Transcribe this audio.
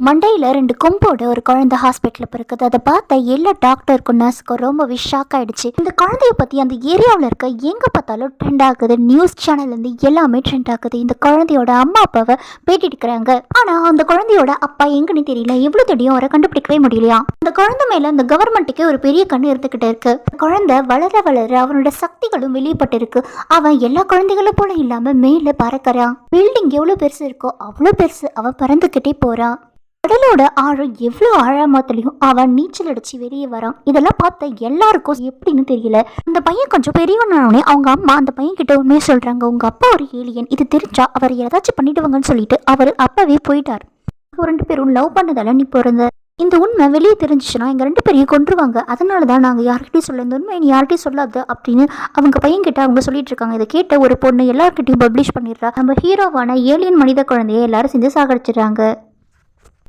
மண்டையில் 2 கொம்போட ஒரு குழந்தை ஹாஸ்பிட்டலில் பிறக்குது. அதை பார்த்த எல்லா டாக்டருக்கும் நர்ஸுக்கும் ரொம்பவே ஷாக் ஆகிடுச்சு. இந்த குழந்தைய பற்றி அந்த ஏரியாவில் இருக்க எங்கே பார்த்தாலும் ட்ரெண்ட் ஆகுது. நியூஸ் சேனல்லேருந்து எல்லாமே ட்ரெண்ட் ஆகுது. இந்த குழந்தையோட அம்மா அப்பாவை பேட்டி எடுக்கிறாங்க. ஆனால் அந்த குழந்தையோட அப்பா எங்கன்னு தெரியல. எவ்வளோ தேடியும் அவரை கண்டுபிடிக்கவே முடியலையா. அந்த குழந்தை மேலே அந்த கவர்மெண்ட்டுக்கே ஒரு பெரிய கண்ணு இருந்துக்கிட்டே இருக்கு. குழந்தை வளர வளர அவனோட சக்திகளும் வெளியப்பட்டு இருக்கு. அவன் எல்லா குழந்தைகளும் போல இல்லாமல் மேலே பறக்கிறான். பில்டிங் எவ்வளோ பெருசு இருக்கோ அவ்வளோ பெருசு அவன் பறந்துக்கிட்டே போகிறான். கடலோட ஆழம் எவ்வளோ ஆழமாத்திலையும் அவன் நீச்சல் அடிச்சு வெளியே வரான். இதெல்லாம் பார்த்த எல்லாருக்கும் எப்படின்னு தெரியல. அந்த பையன் கொஞ்சம் பெரியவனானே அவங்க அம்மா அந்த பையன் கிட்ட உண்மையை சொல்றாங்க. உங்க அப்பா ஒரு ஏலியன், இது தெரிஞ்சா அவர் ஏதாச்சும் பண்ணிடுவாங்கன்னு சொல்லிட்டு அவர் அப்பவே போயிட்டார். 2 பேரும் லவ் பண்ணதால நீ பிறந்த இந்த உண்மை வெளியே தெரிஞ்சிச்சுன்னா எங்க 2 பேரையும் கொன்றுவாங்க. அதனாலதான் நாங்க யார்கிட்டையும் சொல்ல, இந்த உண்மை நீ யார்கிட்டையும் சொல்லாது அப்படின்னு அவங்க பையன் கிட்ட அவங்க சொல்லிட்டு இருக்காங்க. இதை கேட்ட ஒரு பொண்ணு எல்லார்கிட்டையும் பப்ளிஷ் பண்ணிடுறா. நம்ம ஹீரோவான ஏலியன் மனித குழந்தைய எல்லாரும் சேர்ந்து சாகடிச்சிடுறாங்க.